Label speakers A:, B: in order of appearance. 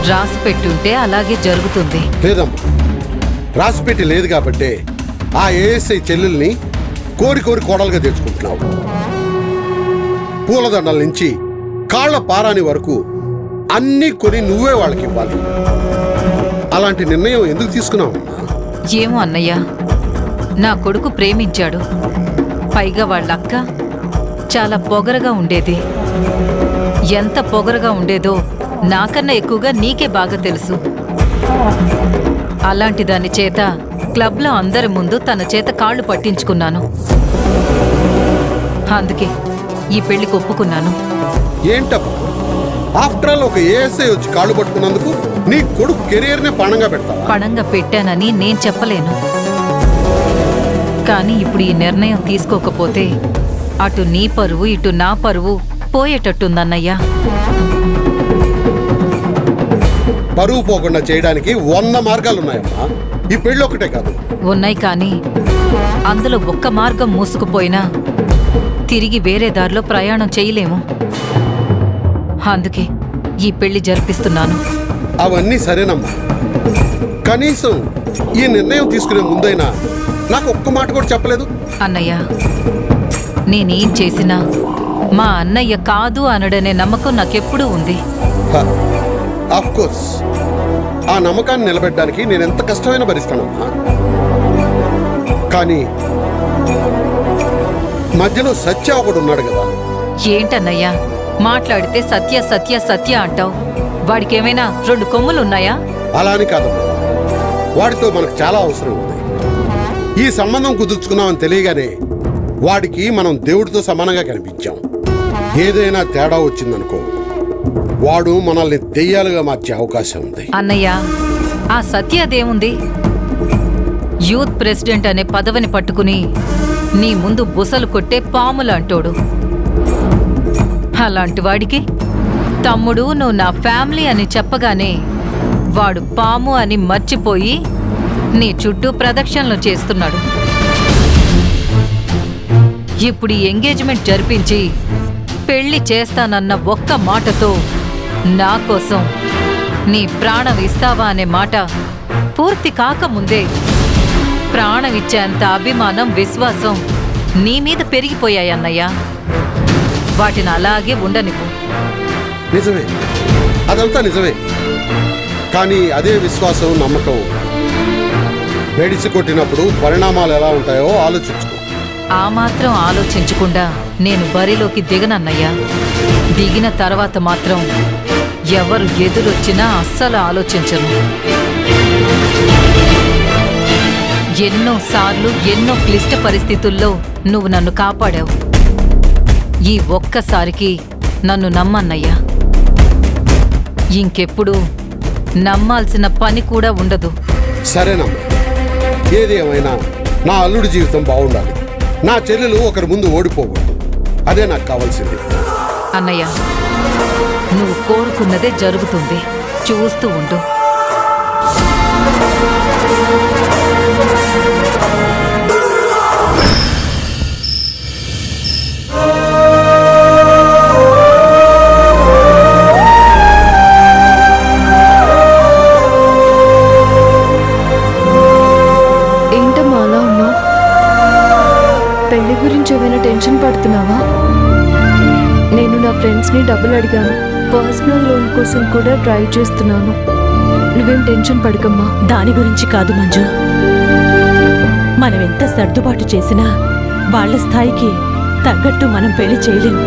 A: రాసి పెట్టుంటే అలాగే జరుగుతుంది.
B: లేదమ్మా, రాసిపెట్టి లేదు కాబట్టే ఆ ఏఎస్ఐ చెల్లెల్ని కోరి కోరి కోడలుగా తెచ్చుకుంటున్నావు. పూలదండల నుంచి కాళ్ల పారాని వరకు అన్నీ కొని నువ్వే వాళ్ళకి ఇవ్వాలి. అలాంటి నిర్ణయం ఎందుకు తీసుకున్నావు?
A: ఏమో అన్నయ్య, నా కొడుకు ప్రేమించాడు. పైగా వాళ్ళక్క చాలా పొగరగా ఉండేది. ఎంత పొగరగా ఉండేదో నాకన్నా ఎక్కువగా నీకే బాగా తెలుసు. అలాంటి దాని చేత క్లబ్లో అందరి ముందు తన చేత కాళ్ళు పట్టించుకున్నాను. అందుకే ఈ పెళ్లికి ఒప్పుకున్నాను.
B: ఏంటబ్బా, ఆఫ్టర్ ఆల్ ఒక ఏఎస్ఐ వచ్చి కాళ్ళు పట్టుకున్నందుకు నీ కొడుకు కెరీర్నే పణంగా పెడతావా?
A: పణంగా పెట్టానని నేను చెప్పలేను. కానీ ఇప్పుడు ఈ నిర్ణయం తీసుకోకపోతే అటు నీ పరువు ఇటు నా పరువు పోయేటట్టుందన్నయ్యా.
B: పరువు పోకుండా చేయడానికి 100 మార్గాలున్నాయమ్మా. ఈ పెళ్ళి ఒకటే కాదు.
A: ఉన్నాయి, కానీ అందులో ఒక్క మార్గం మూసుకుపోయినా తిరిగి వేరే దారిలో ప్రయాణం చేయలేము. అందుకే ఈ పెళ్లి జరిపిస్తున్నాను.
B: అవన్నీ సరేనమ్మా, కనీసం ఈ నిర్ణయం తీసుకునే ముందైనా నాకు ఒక్క మాట కూడా చెప్పలేదు.
A: అన్నయ్య, నేనేం చేసినా మా అన్నయ్య కాదు అనడనే నమ్మకం నాకెప్పుడూ ఉంది.
B: ఆఫ్ కోర్స్, ఆ నమ్మకాన్ని నిలబెట్టడానికి నేను ఎంత కష్టమైనా భరిస్తానమ్మా. కానీ మధ్యలో సత్య ఒకడు ఉన్నాడు కదా.
A: ఏంటన్నయ్యా మాట్లాడితే సత్య సత్య సత్య అంటావు? వాడికేమైనా 2 కొమ్ములున్నాయా?
B: అలా అని కాదమ్మా, వాడితో మనకు చాలా అవసరం ఉంది. ఈ సంబంధం కుదుర్చుకున్నామని తెలియగానే వాడికి మనం దేవుడితో సమానంగా కనిపించాం. ఏదైనా తేడా వచ్చిందనుకో, వాడు మనల్ని దెయ్యాలుగా మార్చే అవకాశం ఉంది.
A: అన్నయ్య, ఆ సత్యదేముంది? యూత్ ప్రెసిడెంట్ అనే పదవిని పట్టుకుని నీ ముందు బుసలు కొట్టే పాములంటోడు. అలాంటి వాడికి తమ్ముడు నువ్వు నా ఫ్యామిలీ అని చెప్పగానే వాడు పాము అని మర్చిపోయి నీ చుట్టూ ప్రదక్షిణలు చేస్తున్నాడు. ఇప్పుడు ఈ ఎంగేజ్మెంట్ జరిపించి పెళ్లి చేస్తానన్న ఒక్క మాటతో నా కోసం నీ ప్రాణం ఇస్తావా అనే మాట పూర్తి కాకముందే ప్రాణం ఇచ్చేంత అభిమానం, విశ్వాసం నీ మీద పెరిగిపోయాయన్నయ్యా. వాటిని అలాగే ఉండనివ్వు.
B: నిజమే, అదంతా నిజమే. కానీ అదే విశ్వాసం, నమ్మకం బెడిసి కొట్టినప్పుడు పరిణామాలు ఎలా ఉంటాయో ఆలోచించుకో.
A: ఆ మాత్రం ఆలోచించకుండా నేను బరిలోకి దిగనన్నయ్యా. దిగిన తర్వాత మాత్రం ఎవరు ఎదురొచ్చినా అస్సలు ఆలోచించను. ఎన్నోసార్లు ఎన్నో క్లిష్ట పరిస్థితుల్లో నువ్వు నన్ను కాపాడావు. ఈ ఒక్కసారికి నన్ను నమ్మన్నయ్యా. ఇంకెప్పుడు నమ్మాల్సిన పని కూడా ఉండదు.
B: సరేనమ్మా, ఏది ఏమైనా నా అల్లుడి జీవితం బాగుండాలి. నా చెల్లెలు ఒకరి ముందు ఓడిపోకూడదు. అదే నాకు కావాల్సింది.
A: అన్నయ్య, నువ్వు కోరుకున్నదే జరుగుతుంది. చూస్తూ ఉండు.
C: ఏంటమ్మా అలా ఉన్నావు? పెళ్లి గురించి ఏమైనా టెన్షన్ పడుతున్నావా? నేను నా ఫ్రెండ్స్ని డబ్బులు అడిగాను. పర్సనల్ లోన్ కోసం కూడా ట్రై చేస్తున్నాను. నువ్వేం టెన్షన్ పడకమ్మా.
D: దాని గురించి కాదు మంజు. మనం ఎంత సర్దుబాటు చేసినా వాళ్ళ స్థాయికి తగ్గట్టు మనం పెళ్లి చేయలేం.